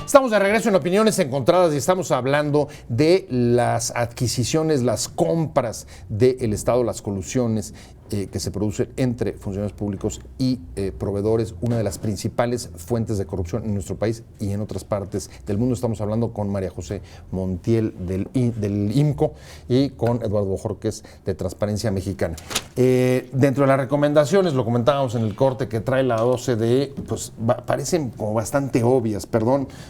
Estamos de regreso en Opiniones Encontradas y estamos hablando de las adquisiciones, las compras del Estado, las colusiones que se producen entre funcionarios públicos y proveedores, una de las principales fuentes de corrupción en nuestro país y en otras partes del mundo. Estamos hablando con María José Montiel del IMCO y con Eduardo Bojorquez de Transparencia Mexicana. Dentro de las recomendaciones, lo comentábamos en el corte que trae la OCDE, pues parecen como bastante obvias,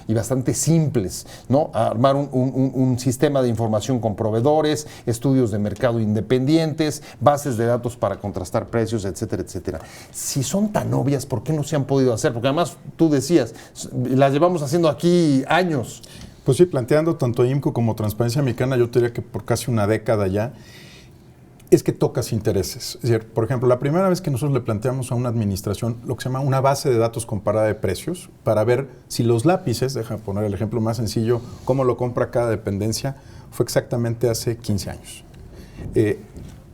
y bastante simples, ¿no? Armar un sistema de información con proveedores, estudios de mercado independientes, bases de datos para contrastar precios, etcétera, etcétera. Si son tan obvias, ¿por qué no se han podido hacer? Porque además, tú decías, las llevamos haciendo aquí años. Pues sí, planteando tanto IMCO como Transparencia Mexicana, yo diría que por casi una década ya, es que tocas intereses. Es decir, por ejemplo, la primera vez que nosotros le planteamos a una administración lo que se llama una base de datos comparada de precios, para ver si los lápices, déjame poner el ejemplo más sencillo, cómo lo compra cada dependencia, fue exactamente hace 15 años.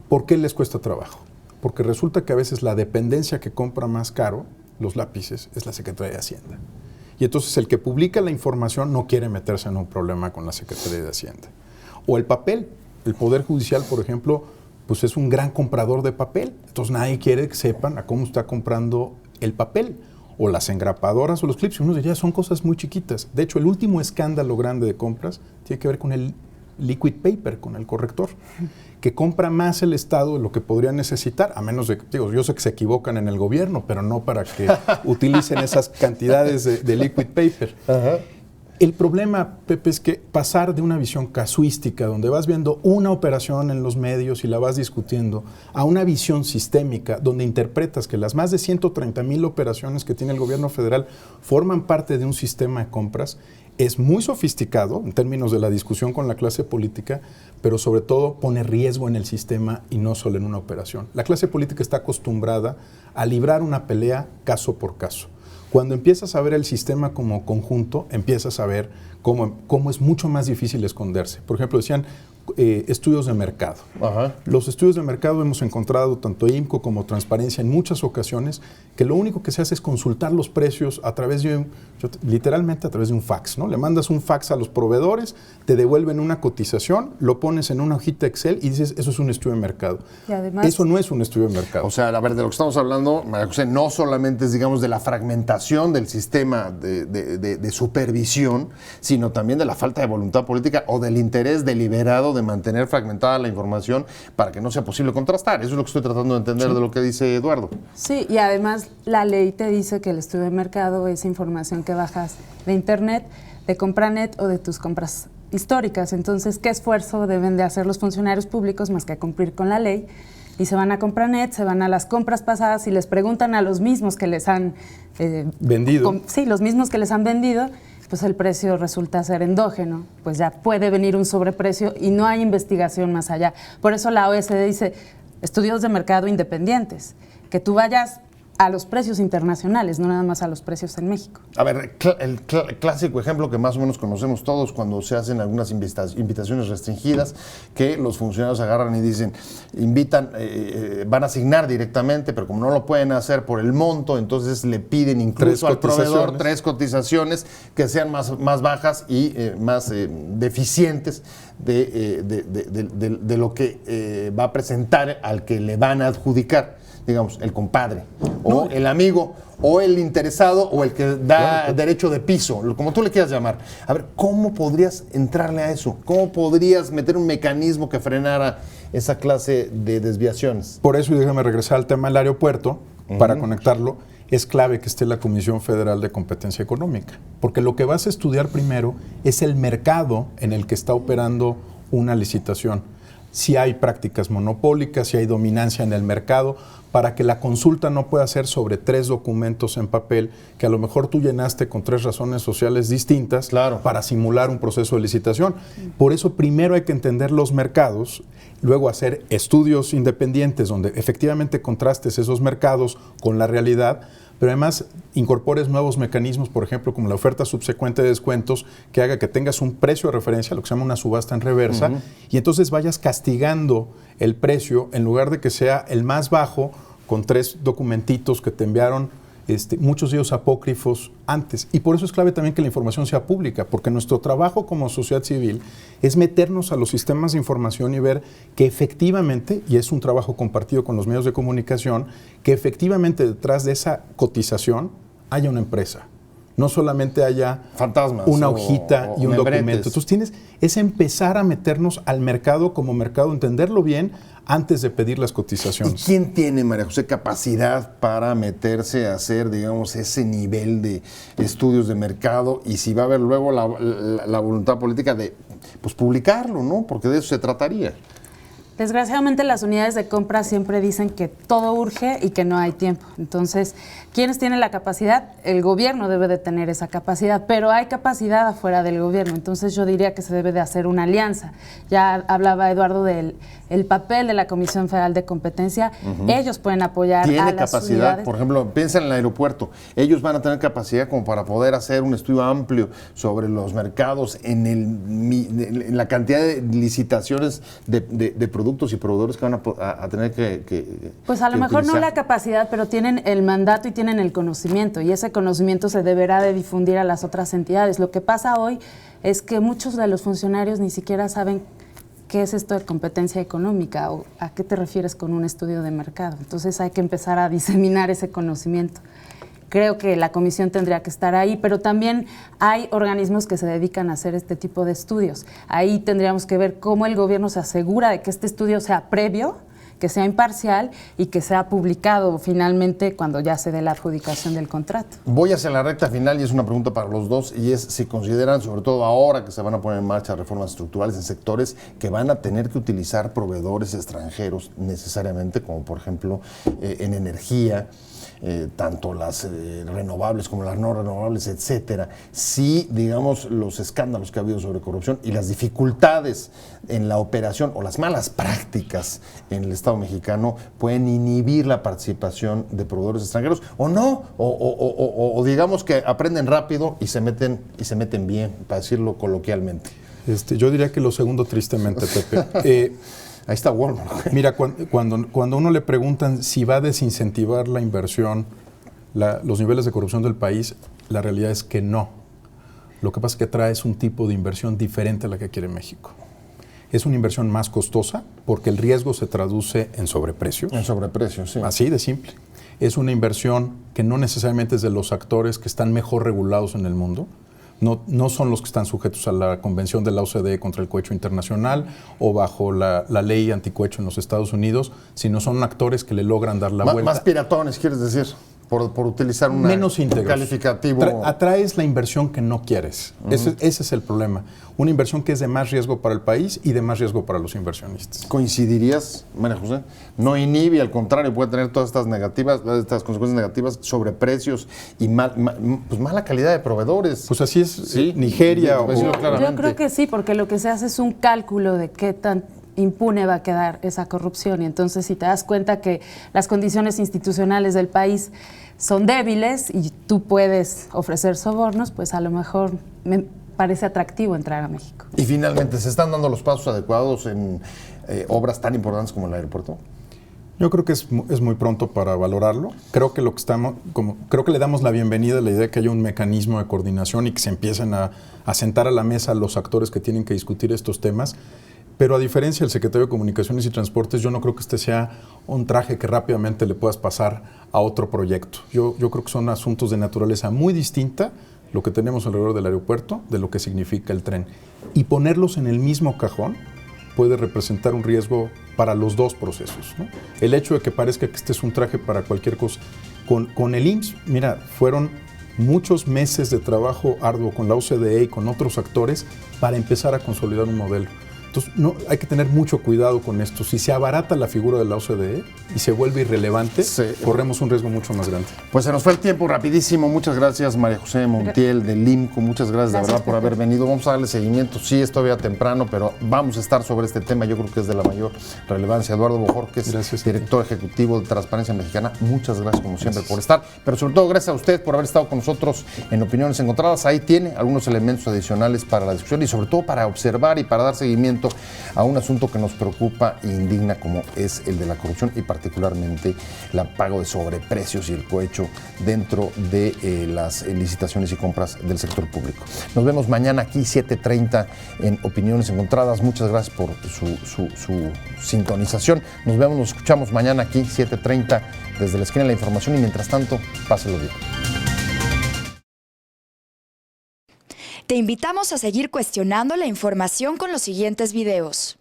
¿Por qué les cuesta trabajo? Porque resulta que a veces la dependencia que compra más caro los lápices es la Secretaría de Hacienda. Y entonces el que publica la información no quiere meterse en un problema con la Secretaría de Hacienda. O el papel. El Poder Judicial, por ejemplo, pues es un gran comprador de papel. Entonces nadie quiere que sepan a cómo está comprando el papel. O las engrapadoras o los clips. Uno diría, son cosas muy chiquitas. De hecho, el último escándalo grande de compras tiene que ver con el liquid paper, con el corrector, que compra más el Estado de lo que podría necesitar, a menos de, digo, yo sé que se equivocan en el gobierno, pero no para que utilicen esas cantidades de liquid paper. Ajá. El problema, Pepe, es que pasar de una visión casuística, donde vas viendo una operación en los medios y la vas discutiendo, a una visión sistémica, donde interpretas que las más de 130,000 operaciones que tiene el gobierno federal forman parte de un sistema de compras, es muy sofisticado en términos de la discusión con la clase política, pero sobre todo pone riesgo en el sistema y no solo en una operación. La clase política está acostumbrada a librar una pelea caso por caso. Cuando empiezas a ver el sistema como conjunto, empiezas a ver cómo es mucho más difícil esconderse. Por ejemplo, decían estudios de mercado. Ajá. Los estudios de mercado hemos encontrado tanto IMCO como Transparencia en muchas ocasiones que lo único que se hace es consultar los precios a través de literalmente a través de un fax, ¿no? Le mandas un fax a los proveedores, te devuelven una cotización, lo pones en una hojita Excel y dices, eso es un estudio de mercado. Y además, eso no es un estudio de mercado. O sea, a ver, de lo que estamos hablando, María José, no solamente es, digamos, de la fragmentación del sistema de supervisión, sino también de la falta de voluntad política o del interés deliberado de mantener fragmentada la información para que no sea posible contrastar. Eso es lo que estoy tratando de entender de lo que dice Eduardo. Sí, y además la ley te dice que el estudio de mercado es información que bajas de internet, de Compranet o de tus compras históricas. Entonces, ¿qué esfuerzo deben de hacer los funcionarios públicos más que cumplir con la ley? Y se van a Compranet, se van a las compras pasadas y les preguntan a los mismos que les han vendido. Sí, los mismos que les han vendido, pues el precio resulta ser endógeno, pues ya puede venir un sobreprecio y no hay investigación más allá. Por eso la OCDE dice estudios de mercado independientes, que tú vayas a los precios internacionales, no nada más a los precios en México. A ver, el clásico ejemplo que más o menos conocemos todos cuando se hacen algunas invitaciones restringidas, que los funcionarios agarran y dicen, van a asignar directamente, pero como no lo pueden hacer por el monto, entonces le piden incluso al proveedor 3 cotizaciones que sean más bajas y más deficientes de lo que va a presentar al que le van a adjudicar. Digamos, el compadre, o el amigo, o el interesado, o el que da derecho de piso, como tú le quieras llamar. A ver, ¿cómo podrías entrarle a eso? ¿Cómo podrías meter un mecanismo que frenara esa clase de desviaciones? Por eso, y déjame regresar al tema del aeropuerto, para conectarlo, es clave que esté la Comisión Federal de Competencia Económica, porque lo que vas a estudiar primero es el mercado en el que está operando una licitación. Si hay prácticas monopólicas, si hay dominancia en el mercado, para que la consulta no pueda ser sobre 3 documentos en papel que a lo mejor tú llenaste con 3 razones sociales distintas para simular un proceso de licitación. Por eso primero hay que entender los mercados, luego hacer estudios independientes donde efectivamente contrastes esos mercados con la realidad, pero además incorpores nuevos mecanismos, por ejemplo, como la oferta subsecuente de descuentos, que haga que tengas un precio de referencia, lo que se llama una subasta en reversa, y entonces vayas castigando el precio en lugar de que sea el más bajo con 3 documentitos que te enviaron muchos de ellos apócrifos antes. Y por eso es clave también que la información sea pública, porque nuestro trabajo como sociedad civil es meternos a los sistemas de información y ver que efectivamente, y es un trabajo compartido con los medios de comunicación, que efectivamente detrás de esa cotización haya una empresa. No solamente haya fantasmas, una hojita y un membretes. documento. Entonces es empezar a meternos al mercado como mercado, entenderlo bien antes de pedir las cotizaciones. ¿Y quién tiene, María José, capacidad para meterse a hacer, digamos, ese nivel de estudios de mercado? Y si va a haber luego la voluntad política de pues, publicarlo, ¿no? Porque de eso se trataría. Desgraciadamente las unidades de compra siempre dicen que todo urge y que no hay tiempo. Entonces, ¿quiénes tienen la capacidad? El gobierno debe de tener esa capacidad, pero hay capacidad afuera del gobierno. Entonces yo diría que se debe de hacer una alianza. Ya hablaba Eduardo del papel de la Comisión Federal de Competencia. Ellos pueden apoyar a las ¿Tiene capacidad? unidades. Por ejemplo, piensa en el aeropuerto. Ellos van a tener capacidad como para poder hacer un estudio amplio sobre los mercados, en la cantidad de licitaciones de productos y proveedores que van a tener que pues a lo mejor utilizar. no la capacidad, pero tienen el mandato y tienen el conocimiento, y ese conocimiento se deberá de difundir a las otras entidades. Lo que pasa hoy es que muchos de los funcionarios ni siquiera saben qué es esto de competencia económica o a qué te refieres con un estudio de mercado. Entonces hay que empezar a diseminar ese conocimiento. Creo que la comisión tendría que estar ahí, pero también hay organismos que se dedican a hacer este tipo de estudios. Ahí tendríamos que ver cómo el gobierno se asegura de que este estudio sea previo, que sea imparcial y que sea publicado finalmente cuando ya se dé la adjudicación del contrato. Voy hacia la recta final y es una pregunta para los dos, y es si consideran, sobre todo ahora que se van a poner en marcha reformas estructurales en sectores que van a tener que utilizar proveedores extranjeros necesariamente, como por ejemplo en energía, tanto las renovables como las no renovables, etcétera. Si, digamos, los escándalos que ha habido sobre corrupción y las dificultades en la operación o las malas prácticas en el Estado mexicano pueden inhibir la participación de proveedores extranjeros o no, o digamos que aprenden rápido y se meten bien, para decirlo coloquialmente. Yo diría que lo segundo, tristemente, Pepe. Ahí está Walmart. Mira, cuando uno le preguntan si va a desincentivar la inversión, los niveles de corrupción del país, la realidad es que no. Lo que pasa es que trae un tipo de inversión diferente a la que quiere México. Es una inversión más costosa porque el riesgo se traduce en sobreprecios. En sobreprecios, sí. Así de simple. Es una inversión que no necesariamente es de los actores que están mejor regulados en el mundo. No son los que están sujetos a la Convención de la OCDE contra el cohecho internacional o bajo la ley anticohecho en los Estados Unidos, sino son actores que le logran dar la vuelta. Más piratones, quieres decir, por utilizar un calificativo. Atraes la inversión que no quieres. Ese es el problema. Una inversión que es de más riesgo para el país y de más riesgo para los inversionistas. ¿Coincidirías, María José? No inhibe, al contrario, puede tener todas estas consecuencias negativas sobre precios y pues mala calidad de proveedores. Pues así es, ¿sí? Nigeria Yo creo que sí, porque lo que se hace es un cálculo de qué tan impune va a quedar esa corrupción, y entonces si te das cuenta que las condiciones institucionales del país son débiles y tú puedes ofrecer sobornos, pues a lo mejor me parece atractivo entrar a México. Y finalmente, ¿se están dando los pasos adecuados en obras tan importantes como el aeropuerto? Yo creo que es muy pronto para valorarlo. Creo que creo que le damos la bienvenida a la idea de que haya un mecanismo de coordinación y que se empiecen a sentar a la mesa los actores que tienen que discutir estos temas. Pero a diferencia del secretario de Comunicaciones y Transportes, yo no creo que este sea un traje que rápidamente le puedas pasar a otro proyecto. Yo creo que son asuntos de naturaleza muy distinta, lo que tenemos alrededor del aeropuerto, de lo que significa el tren. Y ponerlos en el mismo cajón puede representar un riesgo para los dos procesos, ¿no? El hecho de que parezca que este es un traje para cualquier cosa. Con el IMSS, mira, fueron muchos meses de trabajo arduo con la OCDE y con otros actores para empezar a consolidar un modelo. Entonces, hay que tener mucho cuidado con esto. Si se abarata la figura de la OCDE y se vuelve irrelevante, corremos un riesgo mucho más grande. Pues se nos fue el tiempo rapidísimo. Muchas gracias, María José Montiel, del IMCO. Muchas gracias de verdad por haber venido. Vamos a darle seguimiento. Sí, es todavía temprano, pero vamos a estar sobre este tema. Yo creo que es de la mayor relevancia. Eduardo Bojorquez, director ejecutivo de Transparencia Mexicana. Muchas gracias, como siempre, por estar. Pero sobre todo, gracias a usted por haber estado con nosotros en Opiniones Encontradas. Ahí tiene algunos elementos adicionales para la discusión y sobre todo para observar y para dar seguimiento seguimiento a un asunto que nos preocupa e indigna, como es el de la corrupción y particularmente el pago de sobreprecios y el cohecho dentro de las licitaciones y compras del sector público. Nos vemos mañana aquí 7:30 en Opiniones Encontradas. Muchas gracias por su sintonización. Nos vemos, nos escuchamos mañana aquí 7:30 desde la esquina de la información y mientras tanto, pásenlo bien. Te invitamos a seguir cuestionando la información con los siguientes videos.